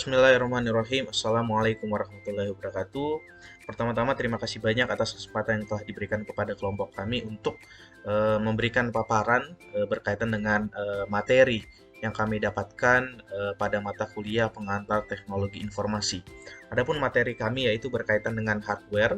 Bismillahirrahmanirrahim. Assalamualaikum warahmatullahi wabarakatuh. Pertama-tama terima kasih banyak atas kesempatan yang telah diberikan kepada kelompok kami untuk memberikan paparan berkaitan dengan materi yang kami dapatkan pada mata kuliah pengantar teknologi informasi. Adapun materi kami yaitu berkaitan dengan hardware.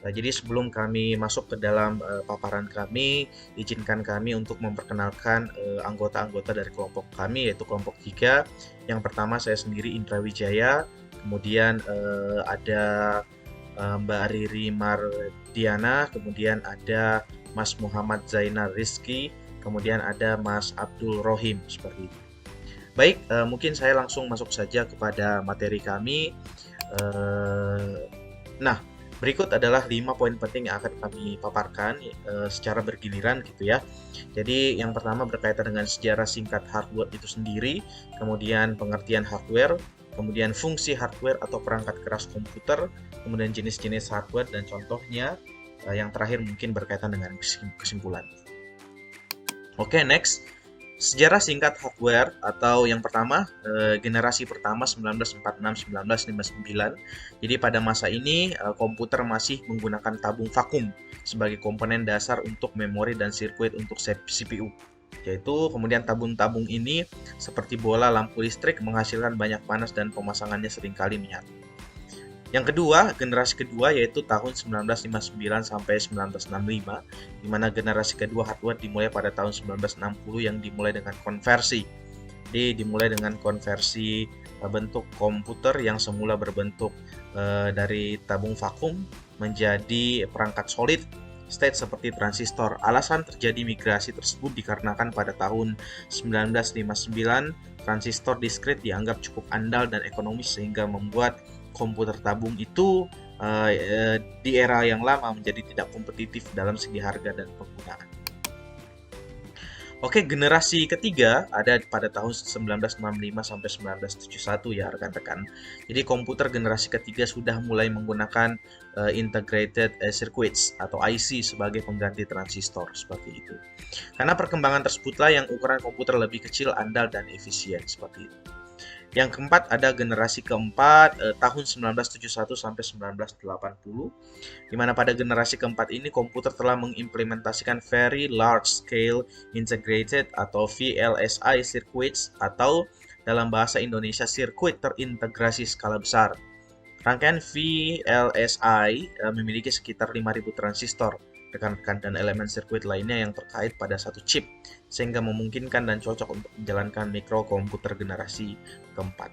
Jadi sebelum kami masuk ke dalam paparan kami, izinkan kami untuk memperkenalkan anggota-anggota dari kelompok kami, yaitu kelompok 3. Yang pertama saya sendiri Indra Wijaya, kemudian ada Mbak Riri Mardiana, kemudian ada Mas Muhammad Zainar Rizky, kemudian ada Mas Abdul Rohim, seperti itu. Baik, mungkin saya langsung masuk saja kepada materi kami. Nah, berikut adalah 5 poin penting yang akan kami paparkan secara bergiliran gitu ya. Jadi yang pertama berkaitan dengan sejarah singkat hardware itu sendiri, kemudian pengertian hardware, kemudian fungsi hardware atau perangkat keras komputer, kemudian jenis-jenis hardware dan contohnya, yang terakhir mungkin berkaitan dengan kesimpulan. Oke, next. Sejarah singkat hardware atau yang pertama, generasi pertama 1946-1959. Jadi pada masa ini komputer masih menggunakan tabung vakum sebagai komponen dasar untuk memori dan sirkuit untuk CPU. Yaitu kemudian tabung-tabung ini seperti bola lampu listrik menghasilkan banyak panas dan pemasangannya seringkali menyatu. Yang kedua, generasi kedua yaitu tahun 1959 sampai 1965, di mana generasi kedua hardware dimulai pada tahun 1960 yang dimulai dengan konversi. Jadi dimulai dengan konversi bentuk komputer yang semula berbentuk dari tabung vakum menjadi perangkat solid state seperti transistor. Alasan terjadi migrasi tersebut dikarenakan pada tahun 1959 transistor diskrit dianggap cukup andal dan ekonomis sehingga membuat komputer tabung itu di era yang lama menjadi tidak kompetitif dalam segi harga dan penggunaan. Oke, generasi ketiga ada pada tahun 1965 sampai 1971 ya rekan-rekan. Jadi komputer generasi ketiga sudah mulai menggunakan integrated circuits atau IC sebagai pengganti transistor seperti itu. Karena perkembangan tersebutlah yang ukuran komputer lebih kecil, andal dan efisien seperti itu. Yang keempat ada generasi keempat tahun 1971 sampai 1980, di mana pada generasi keempat ini komputer telah mengimplementasikan Very Large Scale Integrated atau VLSI circuits atau dalam bahasa Indonesia sirkuit terintegrasi skala besar. Rangkaian VLSI memiliki sekitar 5.000 transistor, rekan-rekan dan elemen sirkuit lainnya yang terkait pada satu chip, sehingga memungkinkan dan cocok untuk menjalankan mikrokomputer generasi keempat.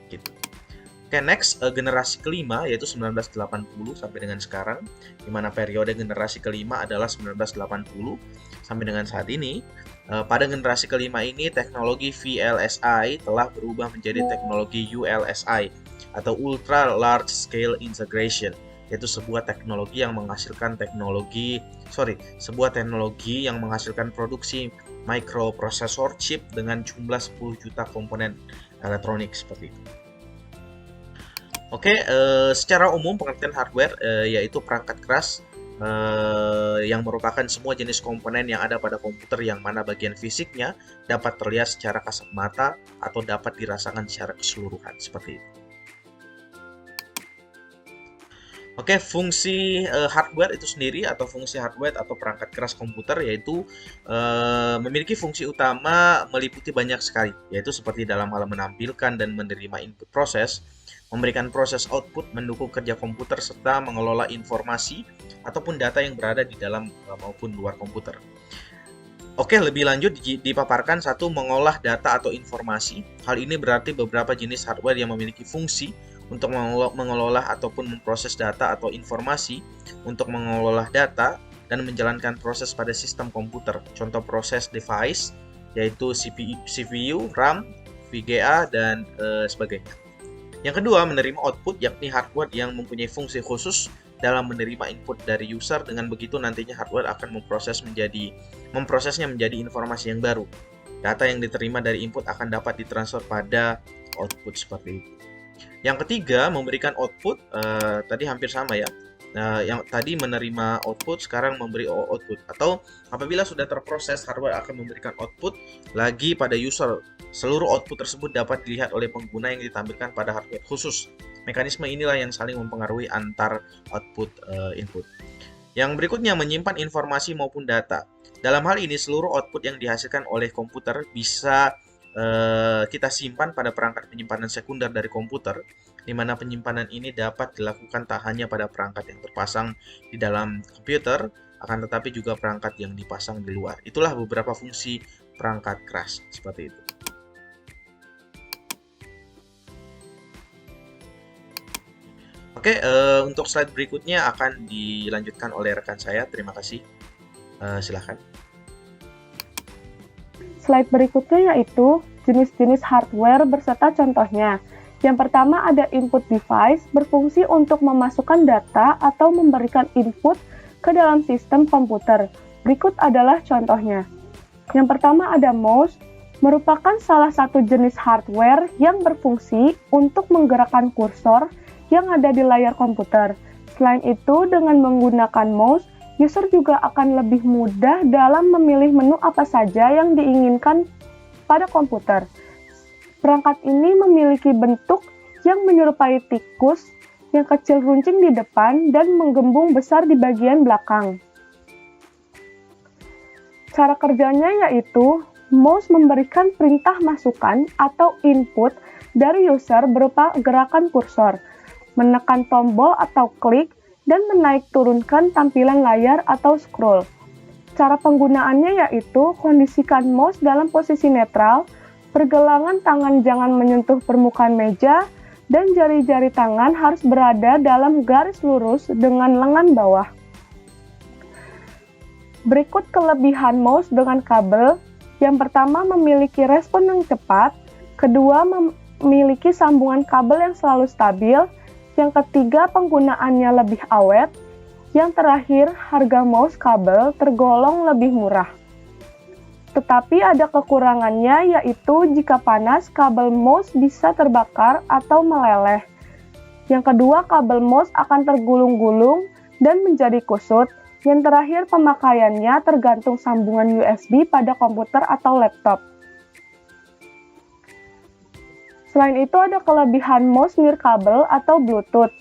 Gitu. Oke, next generasi kelima yaitu 1980 sampai dengan sekarang, di mana periode generasi kelima adalah 1980 sampai dengan saat ini. Pada generasi kelima ini teknologi VLSI telah berubah menjadi teknologi ULSI atau Ultra Large Scale Integration, yaitu sebuah teknologi yang menghasilkan yang menghasilkan produksi microprocessor chip dengan jumlah 10 juta komponen elektronik seperti itu. Oke, secara umum pengertian hardware yaitu perangkat keras yang merupakan semua jenis komponen yang ada pada komputer yang mana bagian fisiknya dapat terlihat secara kasat mata atau dapat dirasakan secara keseluruhan seperti itu. Oke, fungsi hardware itu sendiri atau fungsi hardware atau perangkat keras komputer yaitu memiliki fungsi utama meliputi banyak sekali, yaitu seperti dalam hal menampilkan dan menerima input proses, memberikan proses output, mendukung kerja komputer, serta mengelola informasi ataupun data yang berada di dalam maupun luar komputer. Oke, lebih lanjut dipaparkan satu, mengolah data atau informasi. Hal ini berarti beberapa jenis hardware yang memiliki fungsi untuk mengelola ataupun memproses data atau informasi, untuk mengelola data dan menjalankan proses pada sistem komputer. Contoh proses device yaitu CPU, RAM, VGA dan sebagainya. Yang kedua, menerima output, yakni hardware yang mempunyai fungsi khusus dalam menerima input dari user. Dengan begitu nantinya hardware akan memprosesnya menjadi informasi yang baru. Data yang diterima dari input akan dapat ditransfer pada output seperti itu. Yang ketiga, memberikan output, tadi hampir sama ya. yang tadi menerima output sekarang memberi output, atau apabila sudah terproses hardware akan memberikan output lagi pada user. Seluruh output tersebut dapat dilihat oleh pengguna yang ditampilkan pada hardware khusus. Mekanisme inilah yang saling mempengaruhi antar output input. Yang berikutnya, menyimpan informasi maupun data. Dalam hal ini, seluruh output yang dihasilkan oleh komputer bisa kita simpan pada perangkat penyimpanan sekunder dari komputer, di mana penyimpanan ini dapat dilakukan tak hanya pada perangkat yang terpasang di dalam komputer, akan tetapi juga perangkat yang dipasang di luar. Itulah beberapa fungsi perangkat keras, seperti itu. Oke, untuk slide berikutnya akan dilanjutkan oleh rekan saya. Terima kasih. Silahkan. Slide berikutnya yaitu jenis-jenis hardware berserta contohnya. Yang pertama ada input device, berfungsi untuk memasukkan data atau memberikan input ke dalam sistem komputer. Berikut adalah contohnya. Yang pertama ada mouse, merupakan salah satu jenis hardware yang berfungsi untuk menggerakkan kursor yang ada di layar komputer. Selain itu, dengan menggunakan mouse, user juga akan lebih mudah dalam memilih menu apa saja yang diinginkan pada komputer. Perangkat ini memiliki bentuk yang menyerupai tikus yang kecil runcing di depan dan menggembung besar di bagian belakang. Cara kerjanya yaitu, mouse memberikan perintah masukan atau input dari user berupa gerakan kursor, menekan tombol atau klik, dan menaik turunkan tampilan layar atau scroll. Cara penggunaannya yaitu kondisikan mouse dalam posisi netral, pergelangan tangan jangan menyentuh permukaan meja, dan jari-jari tangan harus berada dalam garis lurus dengan lengan bawah. Berikut kelebihan mouse dengan kabel. Yang pertama, memiliki respon yang cepat. Kedua, memiliki sambungan kabel yang selalu stabil. Yang ketiga, penggunaannya lebih awet. Yang terakhir, harga mouse kabel tergolong lebih murah. Tetapi ada kekurangannya, yaitu jika panas, kabel mouse bisa terbakar atau meleleh. Yang kedua, kabel mouse akan tergulung-gulung dan menjadi kusut. Yang terakhir, pemakaiannya tergantung sambungan USB pada komputer atau laptop. Selain itu ada kelebihan mouse nirkabel atau Bluetooth.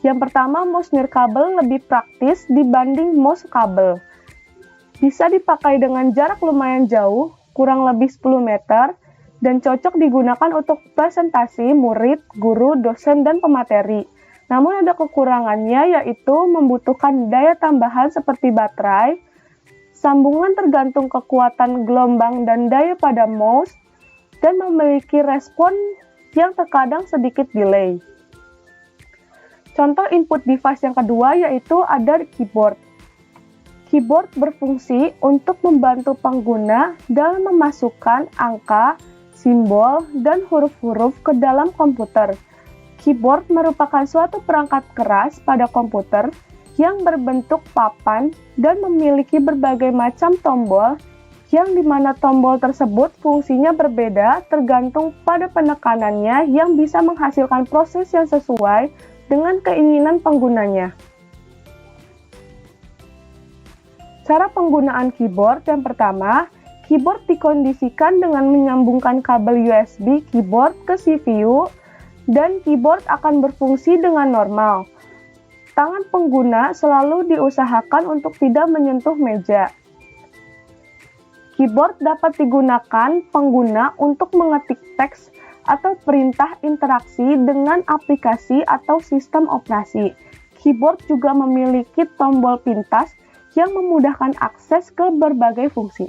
Yang pertama, mouse nirkabel lebih praktis dibanding mouse kabel. Bisa dipakai dengan jarak lumayan jauh, kurang lebih 10 meter, dan cocok digunakan untuk presentasi, murid, guru, dosen, dan pemateri. Namun ada kekurangannya yaitu membutuhkan daya tambahan seperti baterai, sambungan tergantung kekuatan gelombang dan daya pada mouse, dan memiliki respon yang terkadang sedikit delay. Contoh input device yang kedua yaitu ada keyboard. Keyboard berfungsi untuk membantu pengguna dalam memasukkan angka, simbol, dan huruf-huruf ke dalam komputer. Keyboard merupakan suatu perangkat keras pada komputer yang berbentuk papan dan memiliki berbagai macam tombol yang dimana tombol tersebut fungsinya berbeda tergantung pada penekanannya yang bisa menghasilkan proses yang sesuai dengan keinginan penggunanya. Cara penggunaan keyboard yang pertama, keyboard dikondisikan dengan menyambungkan kabel USB keyboard ke CPU dan keyboard akan berfungsi dengan normal. Tangan pengguna selalu diusahakan untuk tidak menyentuh meja. Keyboard dapat digunakan pengguna untuk mengetik teks atau perintah interaksi dengan aplikasi atau sistem operasi. Keyboard juga memiliki tombol pintas yang memudahkan akses ke berbagai fungsi.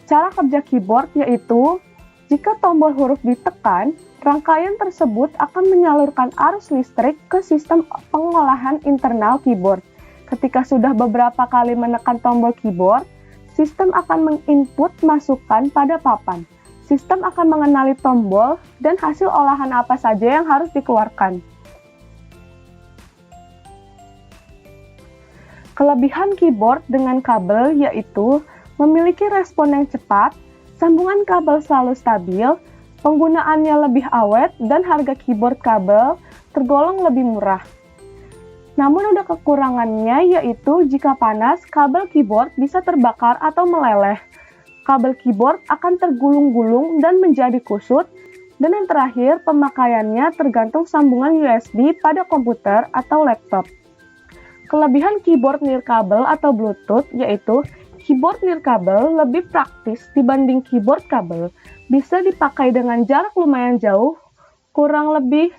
Cara kerja keyboard yaitu, jika tombol huruf ditekan, rangkaian tersebut akan menyalurkan arus listrik ke sistem pengolahan internal keyboard. Ketika sudah beberapa kali menekan tombol keyboard, sistem akan menginput masukan pada papan. Sistem akan mengenali tombol dan hasil olahan apa saja yang harus dikeluarkan. Kelebihan keyboard dengan kabel yaitu memiliki respon yang cepat, sambungan kabel selalu stabil, penggunaannya lebih awet, dan harga keyboard kabel tergolong lebih murah. Namun ada kekurangannya, yaitu jika panas, kabel keyboard bisa terbakar atau meleleh. Kabel keyboard akan tergulung-gulung dan menjadi kusut. Dan yang terakhir, pemakaiannya tergantung sambungan USB pada komputer atau laptop. Kelebihan keyboard nirkabel atau Bluetooth yaitu keyboard nirkabel lebih praktis dibanding keyboard kabel. Bisa dipakai dengan jarak lumayan jauh, kurang lebih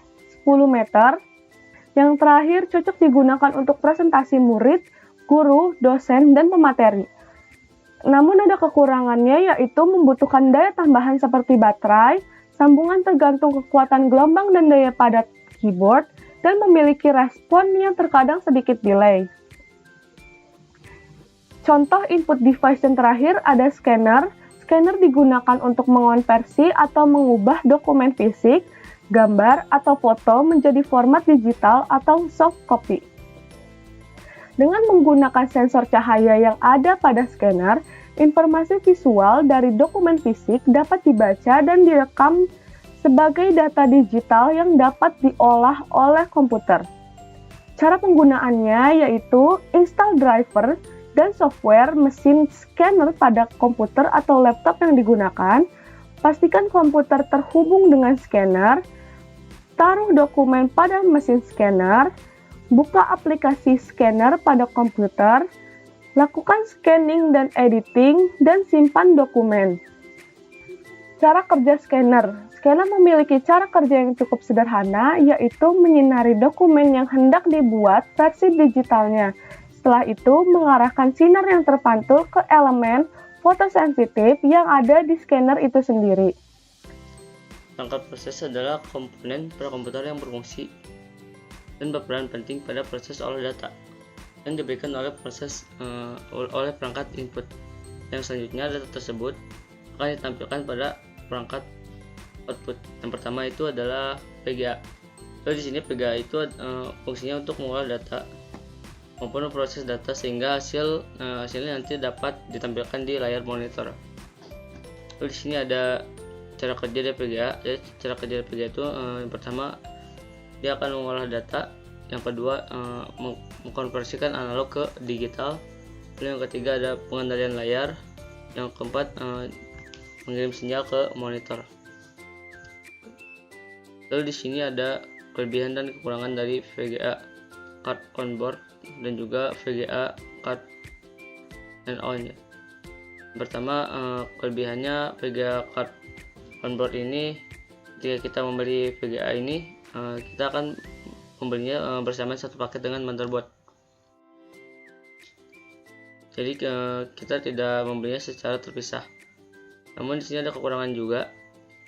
10 meter. Yang terakhir, cocok digunakan untuk presentasi murid, guru, dosen, dan pemateri. Namun ada kekurangannya, yaitu membutuhkan daya tambahan seperti baterai, sambungan tergantung kekuatan gelombang dan daya padat keyboard, dan memiliki respon yang terkadang sedikit delay. Contoh input device yang terakhir ada scanner. Scanner digunakan untuk mengonversi atau mengubah dokumen fisik, gambar, atau foto menjadi format digital atau soft copy. Dengan menggunakan sensor cahaya yang ada pada scanner, informasi visual dari dokumen fisik dapat dibaca dan direkam sebagai data digital yang dapat diolah oleh komputer. Cara penggunaannya yaitu install driver dan software mesin scanner pada komputer atau laptop yang digunakan, pastikan komputer terhubung dengan scanner, taruh dokumen pada mesin scanner, buka aplikasi scanner pada komputer, lakukan scanning dan editing, dan simpan dokumen. Cara kerja scanner. Scanner memiliki cara kerja yang cukup sederhana, yaitu menyinari dokumen yang hendak dibuat versi digitalnya. Setelah itu, mengarahkan sinar yang terpantul ke elemen fotosensitif yang ada di scanner itu sendiri. Perangkat proses adalah komponen pada komputer yang berfungsi dan berperan penting pada proses olah data yang diberikan oleh oleh perangkat input. Yang selanjutnya, data tersebut akan ditampilkan pada perangkat output. Yang pertama itu adalah VGA. Lalu di sini VGA itu fungsinya untuk mengolah data maupun proses data sehingga hasilnya nanti dapat ditampilkan di layar monitor. Lalu di sini ada cara kerja dari VGA. Jadi cara kerja dari VGA itu yang pertama dia akan mengolah data, yang kedua mengkonversikan analog ke digital, lalu yang ketiga ada pengendalian layar, yang keempat mengirim sinyal ke monitor. Lalu di sini ada kelebihan dan kekurangan dari VGA card on board dan juga VGA card and on ya. Pertama, kelebihannya VGA card on board ini, ketika kita membeli VGA ini, kita akan membelinya bersama satu paket dengan motherboard. Jadi kita tidak membelinya secara terpisah. Namun di sini ada kekurangan juga.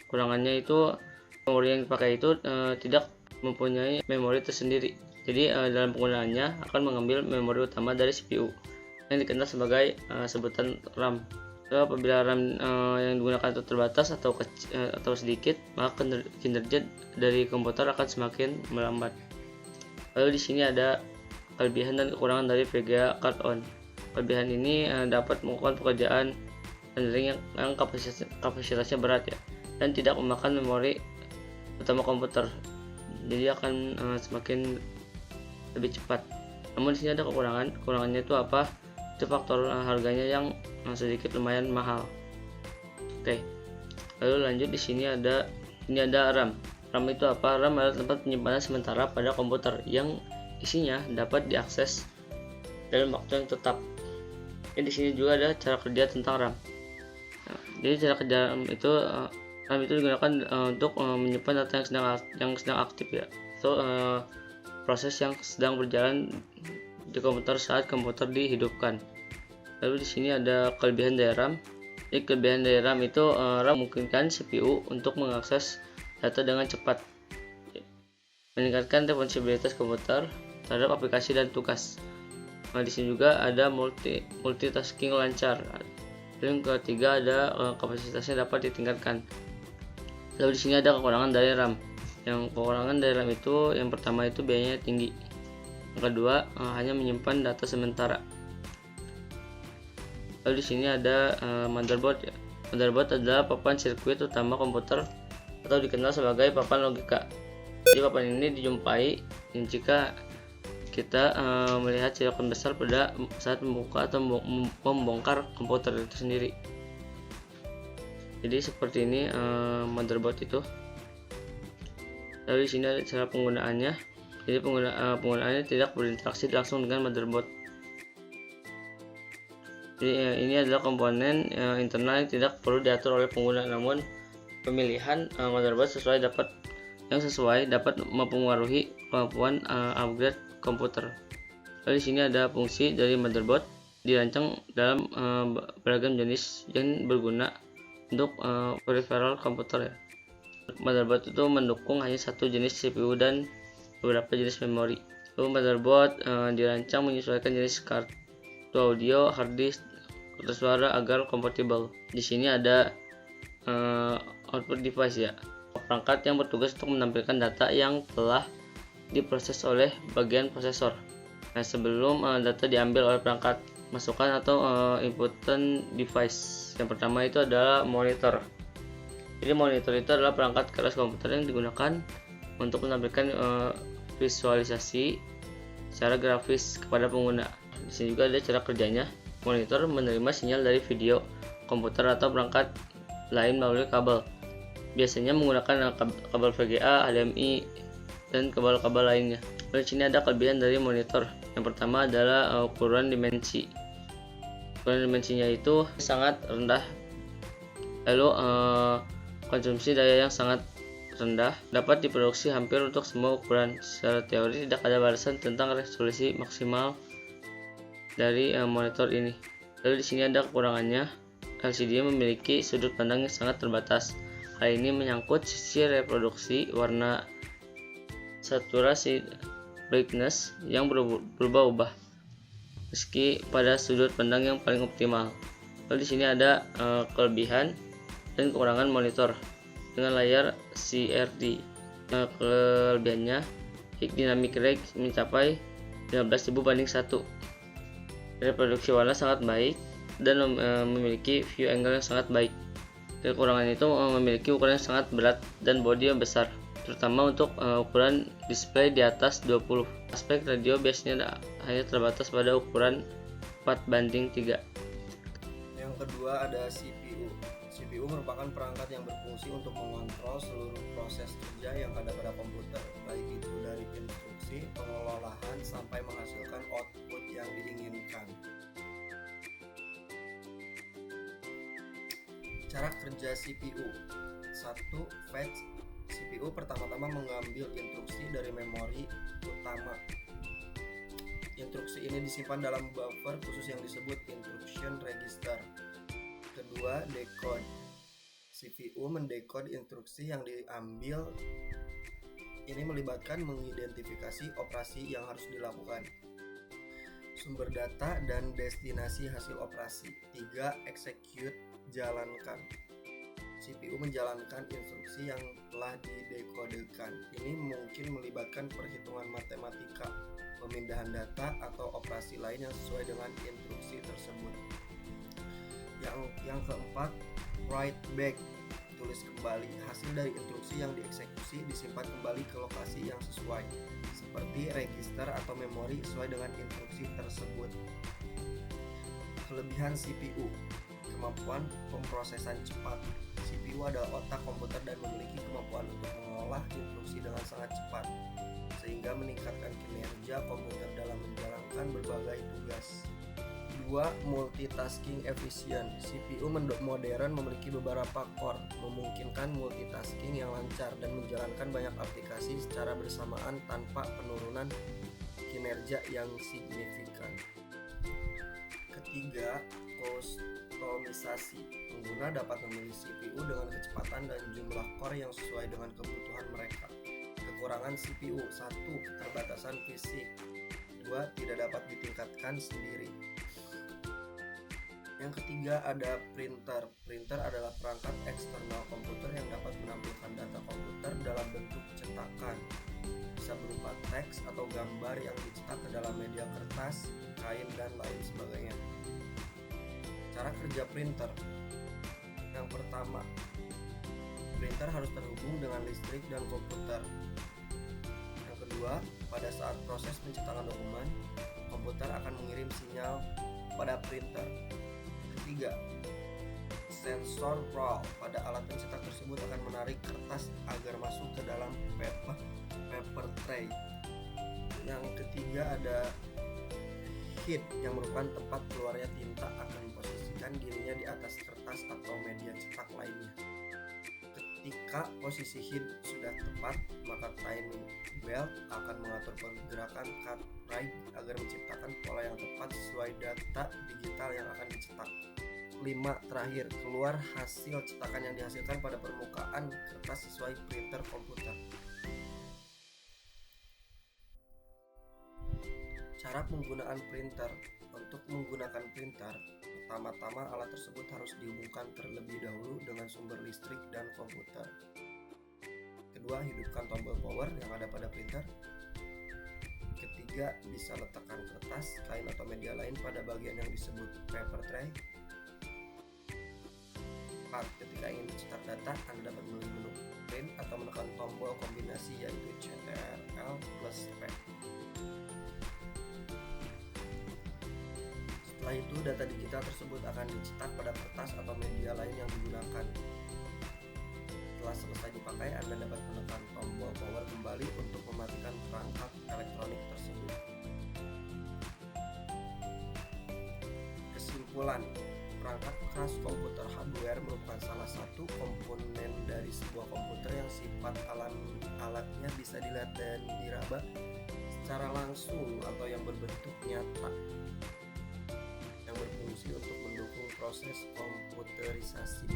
Kekurangannya itu memori yang dipakai itu tidak mempunyai memori tersendiri. Jadi dalam penggunaannya akan mengambil memori utama dari CPU yang dikenal sebagai sebutan RAM. Apabila RAM yang digunakan itu terbatas atau sedikit, maka kinerja dari komputer akan semakin melambat. Lalu di sini ada kelebihan dan kekurangan dari VGA card on. Kelebihan ini dapat melakukan pekerjaan rendering yang kapasitasnya berat ya, dan tidak memakan memori utama komputer. Jadi akan semakin lebih cepat. Namun di sini ada kekurangan. Kekurangannya itu apa? Itu faktor harganya yang sedikit lumayan mahal. Oke. Lalu lanjut di sini ada RAM. RAM itu apa? RAM adalah tempat penyimpanan sementara pada komputer yang isinya dapat diakses dalam waktu yang tetap. Di sini juga ada cara kerja tentang RAM. Nah, jadi cara kerja RAM itu digunakan untuk menyimpan data yang sedang aktif ya. Proses yang sedang berjalan di komputer saat komputer dihidupkan. Lalu di sini ada kelebihan dari RAM. Jadi kelebihan dari RAM itu RAM memungkinkan CPU untuk mengakses data dengan cepat, meningkatkan responsibilitas komputer terhadap aplikasi dan tugas. Nah, di sini juga ada multitasking lancar. Lalu yang ketiga ada kapasitasnya dapat ditingkatkan. Lalu di sini ada kekurangan dari RAM. Yang kekurangan dari RAM itu, yang pertama itu biayanya tinggi. Yang kedua, hanya menyimpan data sementara. Lalu di sini ada motherboard ya. Motherboard adalah papan sirkuit utama komputer atau dikenal sebagai papan logika. Jadi papan ini dijumpai jika kita melihat silakan besar pada saat membuka atau membongkar komputer itu sendiri. Jadi seperti ini motherboard itu. Lalu di sini ada cara penggunaannya. Jadi penggunaannya tidak berinteraksi langsung dengan motherboard. Jadi ini adalah komponen internal yang tidak perlu diatur oleh pengguna, namun pemilihan motherboard yang sesuai dapat mempengaruhi kemampuan upgrade komputer. Lalu di sini ada fungsi dari motherboard, dirancang dalam beragam jenis yang berguna untuk peripheral komputer ya. Motherboard itu mendukung hanya satu jenis CPU dan beberapa jenis memori. Lalu motherboard dirancang menyesuaikan jenis kartu audio, hard disk, kartu suara agar kompatibel. Di sini ada output device ya, perangkat yang bertugas untuk menampilkan data yang telah diproses oleh bagian prosesor. Nah, sebelum data diambil oleh perangkat masukan atau inputan device. Yang pertama itu adalah monitor. Jadi monitor itu adalah perangkat keras komputer yang digunakan untuk menampilkan visualisasi secara grafis kepada pengguna. Di sini juga ada cara kerjanya. Monitor menerima sinyal dari video komputer atau perangkat lain melalui kabel. Biasanya menggunakan kabel VGA, HDMI, dan kabel-kabel lainnya. Lalu di sini ada kelebihan dari monitor. Yang pertama adalah ukuran dimensi. Ukuran dimensinya itu sangat rendah. Lalu konsumsi daya yang sangat rendah, dapat diproduksi hampir untuk semua ukuran. Secara teori tidak ada batasan tentang resolusi maksimal dari monitor ini. Lalu di sini ada kekurangannya. LCD memiliki sudut pandang yang sangat terbatas. Hal ini menyangkut sisi reproduksi, warna, saturasi, brightness yang berubah-ubah meski pada sudut pandang yang paling optimal. Lalu di sini ada kelebihan dan kekurangan monitor dengan layar CRT. Kelebihannya, peak dynamic range mencapai 15.000/1. Reproduksi warna sangat baik dan memiliki view angle yang sangat baik. Kekurangan itu memiliki ukuran yang sangat berat dan bodi yang besar, terutama untuk ukuran display di atas 20. Aspek radio biasanya hanya terbatas pada ukuran 4:3. Yang kedua ada CPU. CPU merupakan perangkat yang berfungsi untuk mengontrol seluruh proses kerja yang ada pada komputer, baik itu dari instruksi, pengelolaan, sampai menghasilkan output yang diinginkan. Cara kerja CPU. 1. Fetch. CPU pertama-tama mengambil instruksi dari memori utama. Instruksi ini disimpan dalam buffer khusus yang disebut instruction register. Kedua, decode. CPU mendekode instruksi yang diambil. Ini melibatkan mengidentifikasi operasi yang harus dilakukan, sumber data, dan destinasi hasil operasi. 3. Execute. Jalankan. CPU menjalankan instruksi yang telah didekodekan. Ini mungkin melibatkan perhitungan matematika, pemindahan data, atau operasi lain yang sesuai dengan instruksi tersebut. Yang keempat, write back. Tulis kembali. Hasil dari instruksi yang dieksekusi disimpan kembali ke lokasi yang sesuai, seperti register atau memori sesuai dengan instruksi tersebut. Kelebihan CPU. Kemampuan pemrosesan cepat. CPU adalah otak komputer dan memiliki kemampuan untuk mengolah instruksi dengan sangat cepat, sehingga meningkatkan kinerja komputer dalam menjalankan berbagai tugas. 2. Multitasking efisien. CPU modern memiliki beberapa core, memungkinkan multitasking yang lancar dan menjalankan banyak aplikasi secara bersamaan tanpa penurunan kinerja yang signifikan. Ketiga, kustomisasi. Pengguna dapat memilih CPU dengan kecepatan dan jumlah core yang sesuai dengan kebutuhan mereka. Kekurangan CPU. 1. Keterbatasan fisik. 2. Tidak dapat ditingkatkan sendiri. Yang ketiga ada printer. Printer adalah perangkat eksternal komputer yang dapat menampilkan data komputer dalam bentuk cetakan. Bisa berupa teks atau gambar yang dicetak ke dalam media kertas, kain, dan lain sebagainya. Cara kerja printer. Yang pertama, printer harus terhubung dengan listrik dan komputer. Yang kedua, Pada saat proses pencetakan dokumen, komputer akan mengirim sinyal pada printer. Ketiga, sensor roll pada alat pencetak tersebut akan menarik kertas agar masuk ke dalam paper tray. Yang ketiga ada head yang merupakan tempat keluarnya tinta akan memposisikan dirinya di atas kertas atau media cetak lainnya. Ketika posisi head sudah tepat, maka timing belt akan mengatur pergerakan cartridge agar menciptakan pola yang tepat sesuai data digital yang akan dicetak. 5. Terakhir, keluar hasil cetakan yang dihasilkan pada permukaan kertas sesuai printer komputer. Cara penggunaan printer. Untuk menggunakan printer, pertama-tama alat tersebut harus dihubungkan terlebih dahulu dengan sumber listrik dan komputer. Kedua, hidupkan tombol power yang ada pada printer. Ketiga, bisa letakkan kertas, kain atau media lain pada bagian yang disebut paper tray. 4. Ketika ingin mencetak data, Anda dapat memilih menu print atau menekan tombol kombinasi yaitu Ctrl plus P. Setelah itu, data digital tersebut akan dicetak pada kertas atau media lain yang digunakan. Setelah selesai dipakai, Anda dapat menekan tombol power kembali untuk mematikan perangkat elektronik tersebut. Kesimpulan, perangkat keras komputer hardware merupakan salah satu komponen dari sebuah komputer yang sifat alatnya bisa dilihat dan diraba secara langsung atau yang berbentuk nyata, yang berfungsi untuk mendukung proses komputerisasi.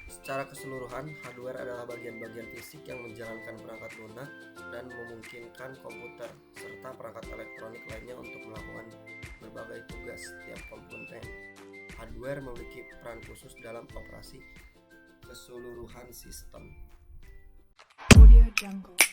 Secara keseluruhan, hardware adalah bagian-bagian fisik yang menjalankan perangkat lunak dan memungkinkan komputer serta perangkat elektronik lainnya untuk melakukan berbagai tugas. Setiap komponen hardware memiliki peran khusus dalam operasi keseluruhan sistem. Audio Jungle.